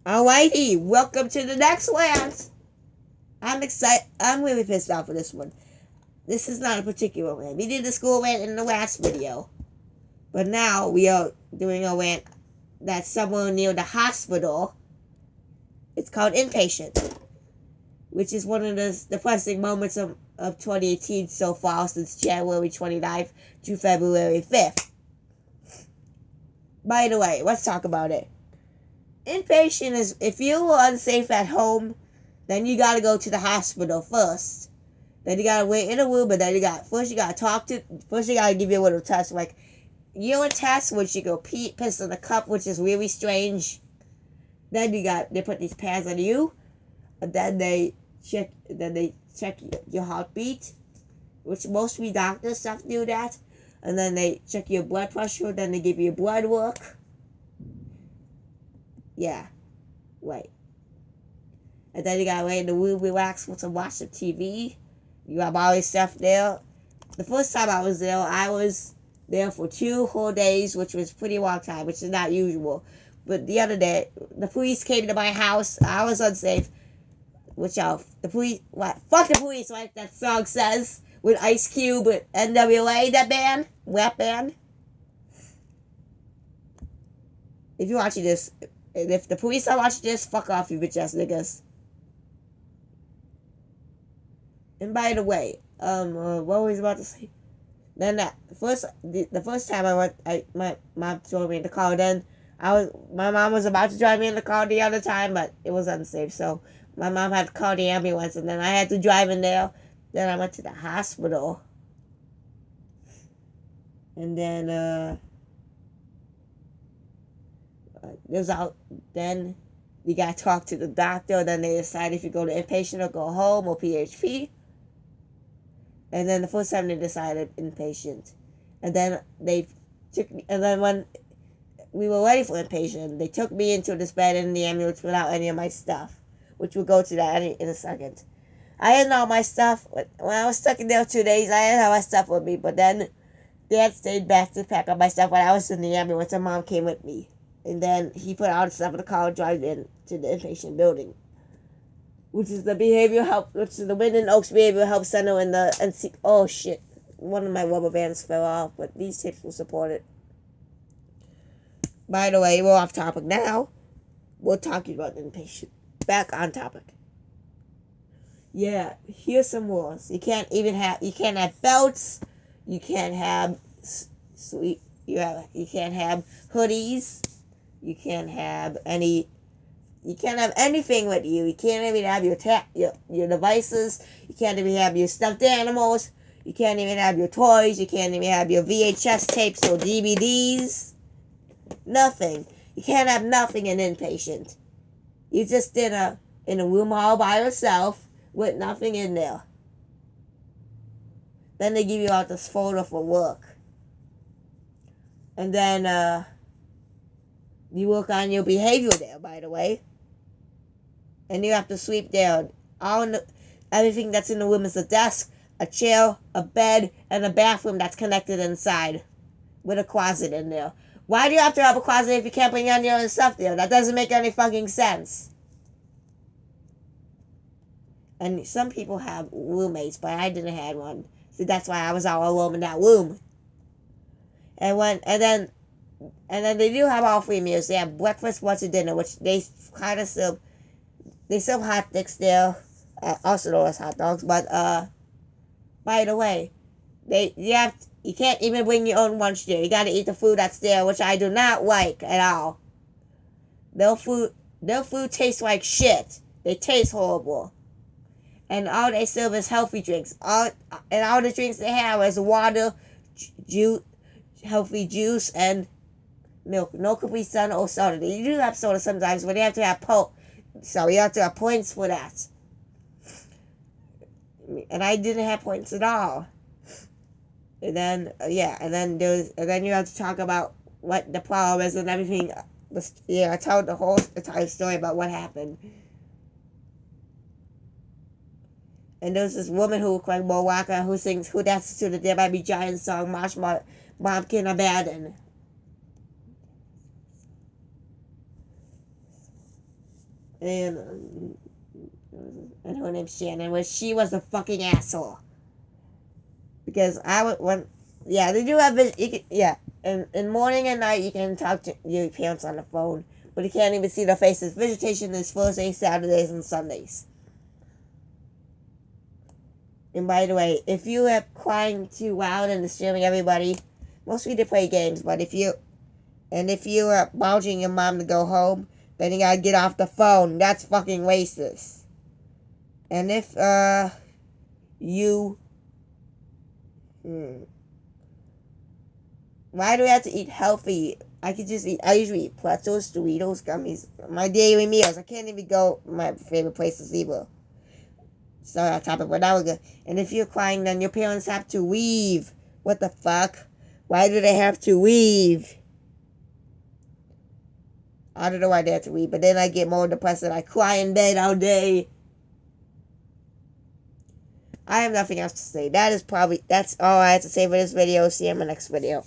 Alrighty, welcome to the next rant. I'm excited. I'm really pissed off for this one. This is not a particular rant. We did the school rant in the last video, but now we are doing a rant that's somewhere near the hospital. It's called inpatient, which is one of the depressing moments of 2018 so far, since January 29th to February 5th. By the way, let's talk about it. Inpatient is, if you were unsafe at home, then you gotta go to the hospital first. Then you gotta wait in a room, but then you gotta give you a little test, like urine test, which you go piss in a cup, which is really strange. Then they put these pads on you, and then they check your heartbeat, which mostly doctors stuff do that, and then they check your blood pressure, then they give you blood work. Yeah, right. And then you gotta lay in the room, relax, watch some TV. You have all this stuff there. The first time I was there for 2 whole days, which was a pretty long time, which is not usual. But the other day, the police came to my house. I was unsafe. The police, what? Fuck the police, like that song says, with Ice Cube, with NWA, that band, rap band. If you're watching this, if the police are watching this, fuck off, you bitch ass niggas. And by the way, what was I about to say? Then the first time my mom drove me in the car. Then my mom was about to drive me in the car the other time, but it was unsafe. So my mom had to call the ambulance, and then I had to drive in there. Then I went to the hospital, and then Then you gotta talk to the doctor. Then they decide if you go to inpatient or go home or PHP. And then the first time they decided inpatient. And then when we were ready for inpatient, they took me into this bed in the ambulance without any of my stuff, which we'll go to that in a second. I had all my stuff. When I was stuck in there 2 days, I had all my stuff with me, but then Dad stayed back to pack up my stuff when I was in the ambulance, and Mom came with me. And then he put all the stuff in the car and drove in to the inpatient building, which is the Minden Oaks Behavioral Health Center in the NC. Oh shit! One of my rubber bands fell off, but these tapes will support it. By the way, we're off topic now. We're talking about inpatient. Back on topic. Yeah, here's some rules. You can't have belts. You can't have You can't have hoodies. You can't have anything with you. You can't even have your devices. You can't even have your stuffed animals. You can't even have your toys. You can't even have your VHS tapes or DVDs. Nothing. You can't have nothing in inpatient. You're just in a room all by yourself with nothing in there. Then they give you out this folder for work. And then you work on your behavior there, by the way. And you have to sweep down everything that's in the room is a desk, a chair, a bed, and a bathroom that's connected inside with a closet in there. Why do you have to have a closet if you can't bring any other stuff there? That doesn't make any fucking sense. And some people have roommates, but I didn't have one. So that's why I was all alone in that room. And then they do have all 3 meals. They have breakfast, lunch, and dinner, which they kind of serve. They serve hot dogs there, also known as hot dogs. But by the way, you can't even bring your own lunch there. You got to eat the food that's there, which I do not like at all. Their food tastes like shit. They taste horrible. And all they serve is healthy drinks. All the drinks they have is water, juice, healthy juice, and milk. No Capri Sun or soda. You do have soda sometimes, but you have to have you have to have points for that. And I didn't have points at all. And then and then you have to talk about what the problem is and everything. I told the whole entire story about what happened. And there's this woman who looked like Mo Waka who dances to the There Might Be Giants song, Mom Can Abandon. and her name's Shannon, where she was a fucking asshole. Because I would when yeah, they do have yeah. In morning and night you can talk to your parents on the phone, but you can't even see their faces. Visitation is Thursdays, Saturdays, and Sundays. And by the way, if you are crying too loud and disturbing everybody, mostly to play games, but if you are bothering your mom to go home, then you gotta get off the phone. That's fucking racist. And if you why do we have to eat healthy? I usually eat pretzels, Doritos, gummies, my daily meals. I can't even go my favorite places either. Sorry, off topic, but that was good. And if you're crying, then your parents have to leave. What the fuck? Why do they have to leave? I don't know why they have to leave, but then I get more depressed and I cry in bed all day. I have nothing else to say. That's all I have to say for this video. See you in my next video.